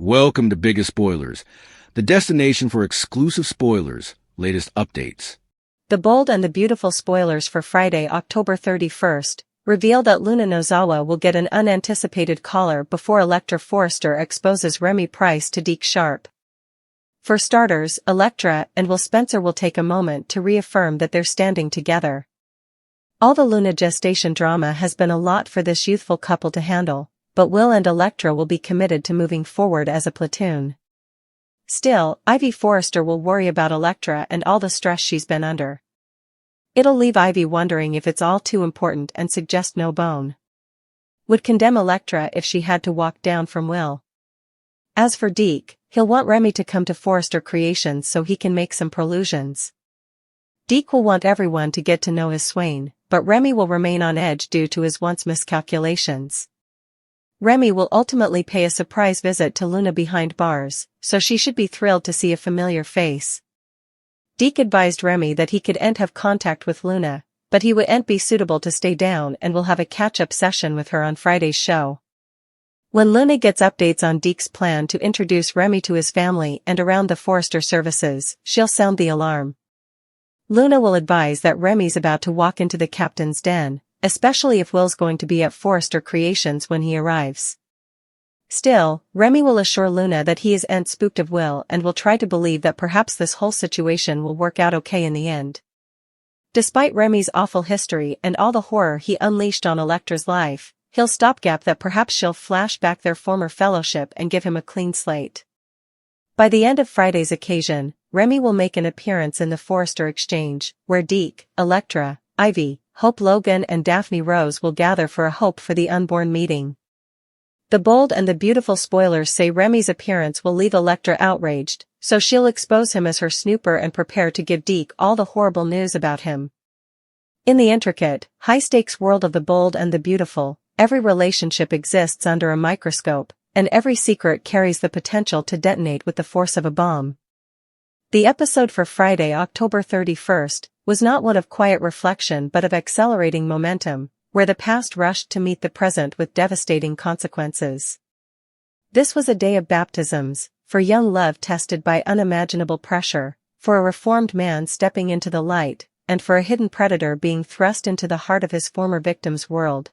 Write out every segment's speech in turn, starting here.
Welcome to Biggest Spoilars, the destination for exclusive spoilers, latest updates. The Bold and the Beautiful spoilers for Friday, October 31st, reveal that Luna Nozawa will get an unanticipated caller before Electra Forrester exposes Remy Price to Deke Sharp. For starters, Electra and Will Spencer will take a moment to reaffirm that they're standing together. All the Luna gestation drama has been a lot for this youthful couple to handle, but Will and Electra will be committed to moving forward as a platoon. Still, Ivy Forrester will worry about Electra and all the stress she's been under. It'll leave Ivy wondering if it's all too important and suggest no bone. Would condemn Electra if she had to walk down from Will. As for Deke, he'll want Remy to come to Forrester Creations so he can make some prolusions. Deke will want everyone to get to know his swain, but Remy will remain on edge due to his once miscalculations. Remy will ultimately pay a surprise visit to Luna behind bars, so she should be thrilled to see a familiar face. Deke advised Remy that he could have contact with Luna, but he would be suitable to stay down and will have a catch-up session with her on Friday's show. When Luna gets updates on Deke's plan to introduce Remy to his family and around the Forrester services, she'll sound the alarm. Luna will advise that Remy's about to walk into the captain's den, especially if Will's going to be at Forrester Creations when he arrives. Still, Remy will assure Luna that he isn't spooked of Will and will try to believe that perhaps this whole situation will work out okay in the end. Despite Remy's awful history and all the horror he unleashed on Electra's life, he'll stopgap that perhaps she'll flash back their former fellowship and give him a clean slate. By the end of Friday's occasion, Remy will make an appearance in the Forrester Exchange, where Deke, Electra, Ivy, Hope Logan and Daphne Rose will gather for a Hope for the Unborn meeting. The Bold and the Beautiful spoilers say Remy's appearance will leave Electra outraged, so she'll expose him as her snooper and prepare to give Deke all the horrible news about him. In the intricate, high-stakes world of the Bold and the Beautiful, every relationship exists under a microscope, and every secret carries the potential to detonate with the force of a bomb. The episode for Friday, October 31st, was not one of quiet reflection but of accelerating momentum, where the past rushed to meet the present with devastating consequences. This was a day of baptisms, for young love tested by unimaginable pressure, for a reformed man stepping into the light, and for a hidden predator being thrust into the heart of his former victim's world.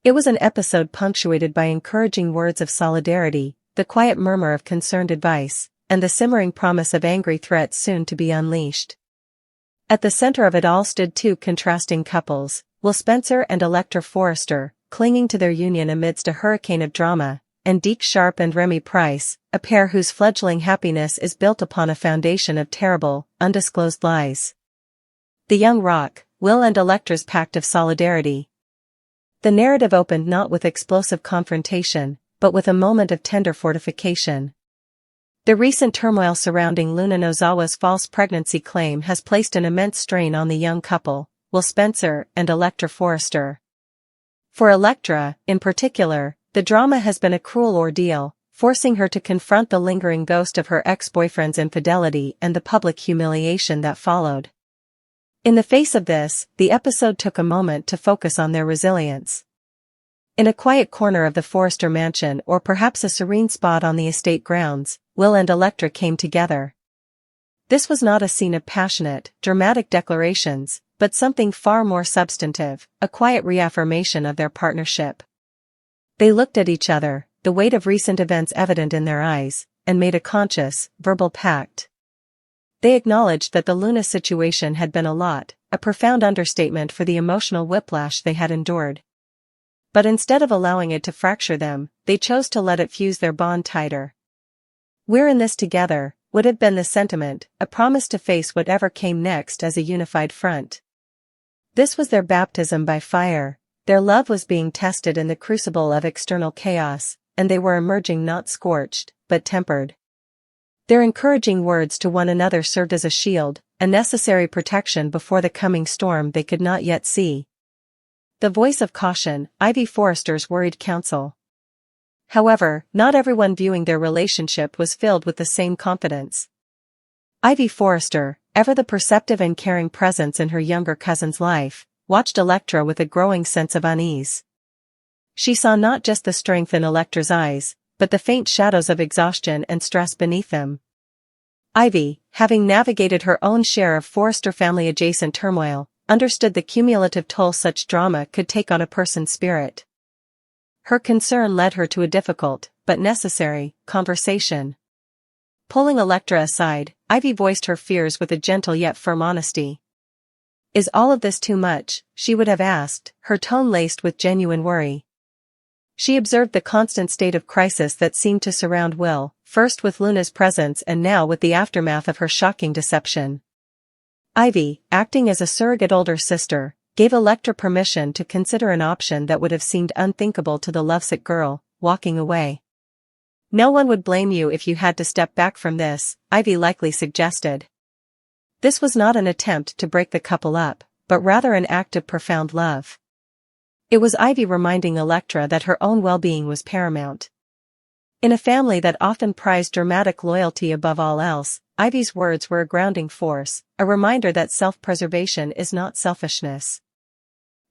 It was an episode punctuated by encouraging words of solidarity, the quiet murmur of concerned advice, and the simmering promise of angry threats soon to be unleashed. At the center of it all stood two contrasting couples, Will Spencer and Electra Forrester, clinging to their union amidst a hurricane of drama, and Deke Sharp and Remy Price, a pair whose fledgling happiness is built upon a foundation of terrible, undisclosed lies. The young rock, Will and Electra's pact of solidarity. The narrative opened not with explosive confrontation, but with a moment of tender fortification. The recent turmoil surrounding Luna Nozawa's false pregnancy claim has placed an immense strain on the young couple, Will Spencer and Electra Forrester. For Electra, in particular, the drama has been a cruel ordeal, forcing her to confront the lingering ghost of her ex-boyfriend's infidelity and the public humiliation that followed. In the face of this, the episode took a moment to focus on their resilience. In a quiet corner of the Forrester mansion or perhaps a serene spot on the estate grounds, Will and Electra came together. This was not a scene of passionate, dramatic declarations, but something far more substantive, a quiet reaffirmation of their partnership. They looked at each other, the weight of recent events evident in their eyes, and made a conscious, verbal pact. They acknowledged that the Luna situation had been a lot, a profound understatement for the emotional whiplash they had endured. But instead of allowing it to fracture them, they chose to let it fuse their bond tighter. "We're in this together," would have been the sentiment, a promise to face whatever came next as a unified front. This was their baptism by fire, their love was being tested in the crucible of external chaos, and they were emerging not scorched, but tempered. Their encouraging words to one another served as a shield, a necessary protection before the coming storm they could not yet see. The voice of caution, Ivy Forrester's worried counsel. However, not everyone viewing their relationship was filled with the same confidence. Ivy Forrester, ever the perceptive and caring presence in her younger cousin's life, watched Electra with a growing sense of unease. She saw not just the strength in Electra's eyes, but the faint shadows of exhaustion and stress beneath them. Ivy, having navigated her own share of Forrester family-adjacent turmoil, understood the cumulative toll such drama could take on a person's spirit. Her concern led her to a difficult, but necessary, conversation. Pulling Electra aside, Ivy voiced her fears with a gentle yet firm honesty. "Is all of this too much?" she would have asked, her tone laced with genuine worry. She observed the constant state of crisis that seemed to surround Will, first with Luna's presence and now with the aftermath of her shocking deception. Ivy, acting as a surrogate older sister, gave Electra permission to consider an option that would have seemed unthinkable to the lovesick girl: walking away. "No one would blame you if you had to step back from this," Ivy likely suggested. This was not an attempt to break the couple up, but rather an act of profound love. It was Ivy reminding Electra that her own well-being was paramount. In a family that often prized dramatic loyalty above all else, Ivy's words were a grounding force, a reminder that self-preservation is not selfishness.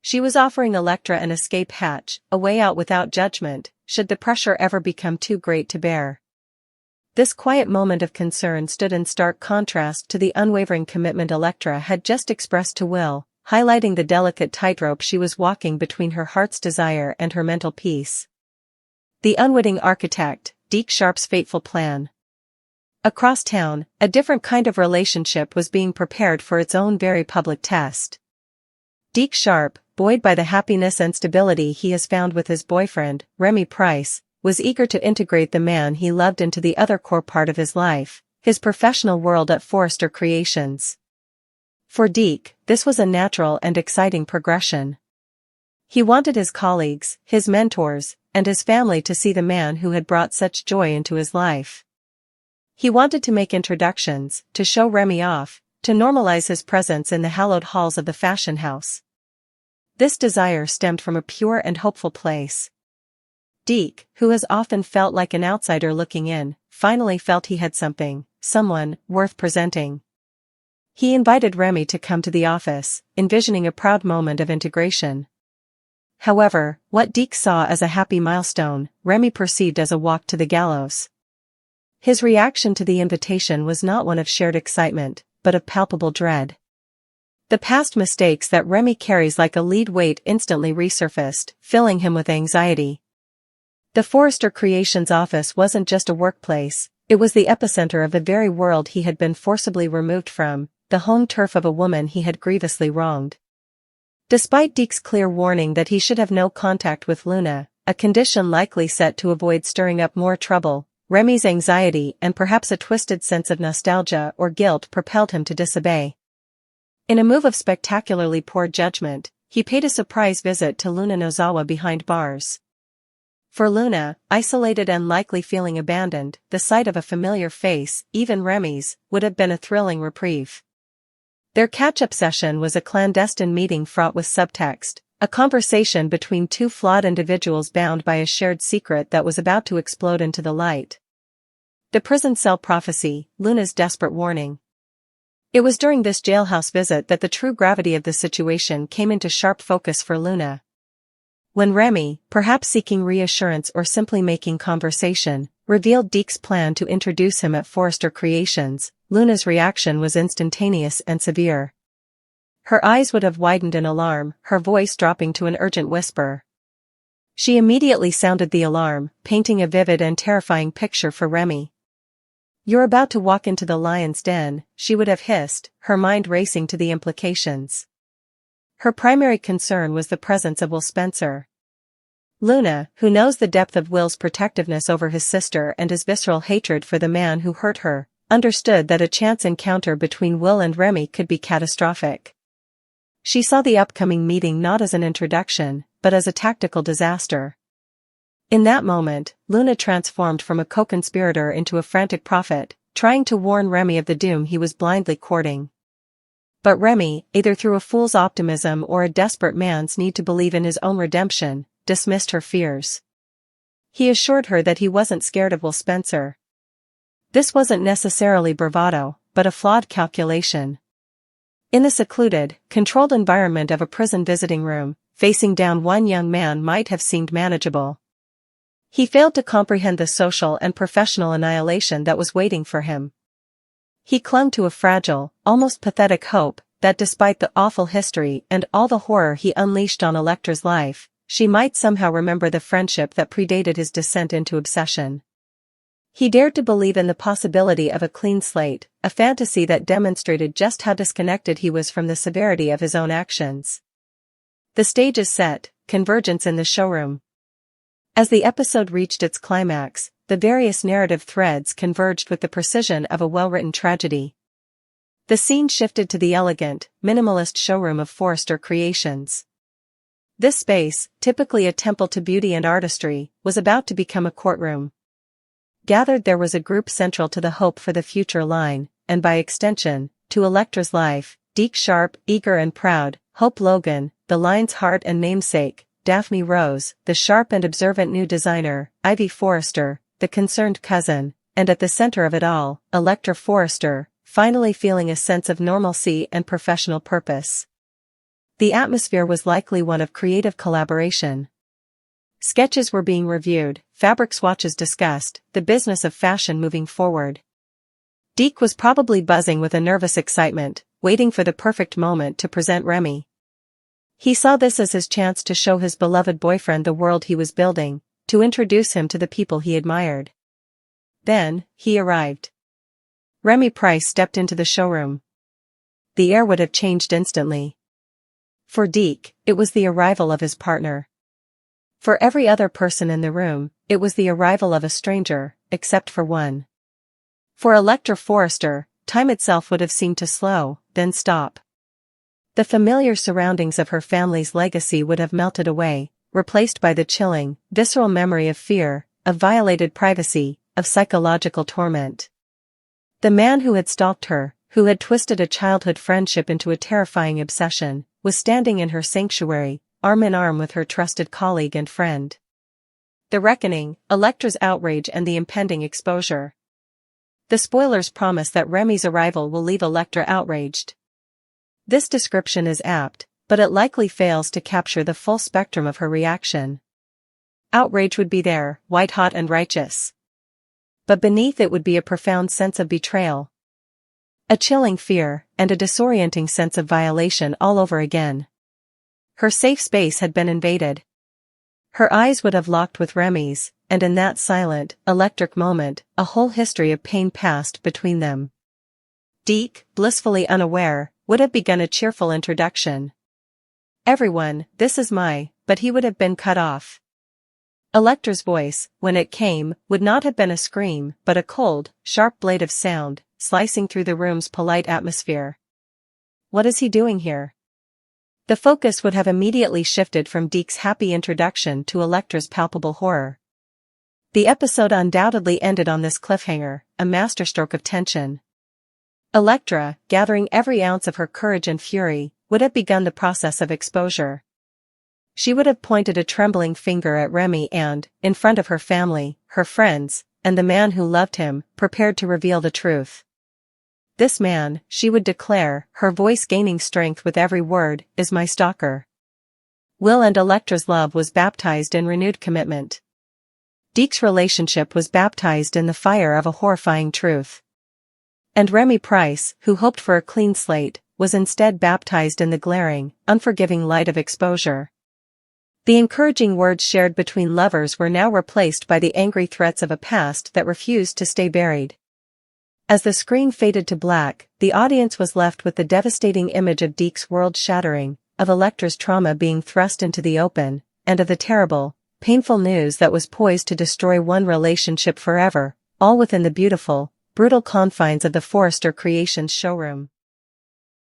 She was offering Electra an escape hatch, a way out without judgment, should the pressure ever become too great to bear. This quiet moment of concern stood in stark contrast to the unwavering commitment Electra had just expressed to Will, highlighting the delicate tightrope she was walking between her heart's desire and her mental peace. The unwitting architect, Deke Sharp's fateful plan. Across town, a different kind of relationship was being prepared for its own very public test. Deke Sharp, buoyed by the happiness and stability he has found with his boyfriend, Remy Price, was eager to integrate the man he loved into the other core part of his life, his professional world at Forrester Creations. For Deke, this was a natural and exciting progression. He wanted his colleagues, his mentors, and his family to see the man who had brought such joy into his life. He wanted to make introductions, to show Remy off, to normalize his presence in the hallowed halls of the fashion house. This desire stemmed from a pure and hopeful place. Deke, who has often felt like an outsider looking in, finally felt he had someone, worth presenting. He invited Remy to come to the office, envisioning a proud moment of integration. However, what Deke saw as a happy milestone, Remy perceived as a walk to the gallows. His reaction to the invitation was not one of shared excitement, but of palpable dread. The past mistakes that Remy carries like a lead weight instantly resurfaced, filling him with anxiety. The Forrester Creations office wasn't just a workplace, it was the epicenter of the very world he had been forcibly removed from, the home turf of a woman he had grievously wronged. Despite Deke's clear warning that he should have no contact with Luna, a condition likely set to avoid stirring up more trouble, Remy's anxiety and perhaps a twisted sense of nostalgia or guilt propelled him to disobey. In a move of spectacularly poor judgment, he paid a surprise visit to Luna Nozawa behind bars. For Luna, isolated and likely feeling abandoned, the sight of a familiar face, even Remy's, would have been a thrilling reprieve. Their catch-up session was a clandestine meeting fraught with subtext, a conversation between two flawed individuals bound by a shared secret that was about to explode into the light. The prison cell prophecy, Luna's desperate warning. It was during this jailhouse visit that the true gravity of the situation came into sharp focus for Luna. When Remy, perhaps seeking reassurance or simply making conversation, revealed Deke's plan to introduce him at Forrester Creations, Luna's reaction was instantaneous and severe. Her eyes would have widened in alarm, her voice dropping to an urgent whisper. She immediately sounded the alarm, painting a vivid and terrifying picture for Remy. "You're about to walk into the lion's den," she would have hissed, her mind racing to the implications. Her primary concern was the presence of Will Spencer. Luna, who knows the depth of Will's protectiveness over his sister and his visceral hatred for the man who hurt her, understood that a chance encounter between Will and Remy could be catastrophic. She saw the upcoming meeting not as an introduction, but as a tactical disaster. In that moment, Luna transformed from a co-conspirator into a frantic prophet, trying to warn Remy of the doom he was blindly courting. But Remy, either through a fool's optimism or a desperate man's need to believe in his own redemption, dismissed her fears. He assured her that he wasn't scared of Will Spencer. This wasn't necessarily bravado, but a flawed calculation. In the secluded, controlled environment of a prison visiting room, facing down one young man might have seemed manageable. He failed to comprehend the social and professional annihilation that was waiting for him. He clung to a fragile, almost pathetic hope that despite the awful history and all the horror he unleashed on Electra's life, she might somehow remember the friendship that predated his descent into obsession. He dared to believe in the possibility of a clean slate, a fantasy that demonstrated just how disconnected he was from the severity of his own actions. The stage is set, convergence in the showroom. As the episode reached its climax, the various narrative threads converged with the precision of a well-written tragedy. The scene shifted to the elegant, minimalist showroom of Forrester Creations. This space, typically a temple to beauty and artistry, was about to become a courtroom. Gathered there was a group central to the hope for the future line, and by extension, to Electra's life: Deke Sharp, eager and proud; Hope Logan, the line's heart and namesake; Daphne Rose, the sharp and observant new designer; Ivy Forrester, the concerned cousin; and at the center of it all, Electra Forrester, finally feeling a sense of normalcy and professional purpose. The atmosphere was likely one of creative collaboration. Sketches were being reviewed, fabric swatches discussed, the business of fashion moving forward. Deke was probably buzzing with a nervous excitement, waiting for the perfect moment to present Remy. He saw this as his chance to show his beloved boyfriend the world he was building, to introduce him to the people he admired. Then, he arrived. Remy Price stepped into the showroom. The air would have changed instantly. For Deke, it was the arrival of his partner. For every other person in the room, it was the arrival of a stranger, except for one. For Electra Forrester, time itself would have seemed to slow, then stop. The familiar surroundings of her family's legacy would have melted away, replaced by the chilling, visceral memory of fear, of violated privacy, of psychological torment. The man who had stalked her, who had twisted a childhood friendship into a terrifying obsession, was standing in her sanctuary, arm in arm with her trusted colleague and friend. The reckoning, Electra's outrage and the impending exposure. The spoilers promise that Remy's arrival will leave Electra outraged. This description is apt, but it likely fails to capture the full spectrum of her reaction. Outrage would be there, white-hot and righteous. But beneath it would be a profound sense of betrayal. A chilling fear, and a disorienting sense of violation all over again. Her safe space had been invaded. Her eyes would have locked with Remy's, and in that silent, electric moment, a whole history of pain passed between them. Deke, blissfully unaware, would have begun a cheerful introduction. Everyone, this is my, but he would have been cut off. Electra's voice, when it came, would not have been a scream, but a cold, sharp blade of sound, slicing through the room's polite atmosphere. What is he doing here? The focus would have immediately shifted from Deke's happy introduction to Electra's palpable horror. The episode undoubtedly ended on this cliffhanger, a masterstroke of tension. Electra, gathering every ounce of her courage and fury, would have begun the process of exposure. She would have pointed a trembling finger at Remy and, in front of her family, her friends, and the man who loved him, prepared to reveal the truth. This man, she would declare, her voice gaining strength with every word, is my stalker. Will and Electra's love was baptized in renewed commitment. Deke's relationship was baptized in the fire of a horrifying truth. And Remy Price, who hoped for a clean slate, was instead baptized in the glaring, unforgiving light of exposure. The encouraging words shared between lovers were now replaced by the angry threats of a past that refused to stay buried. As the screen faded to black, the audience was left with the devastating image of Deke's world shattering, of Electra's trauma being thrust into the open, and of the terrible, painful news that was poised to destroy one relationship forever, all within the beautiful, brutal confines of the Forrester Creations showroom.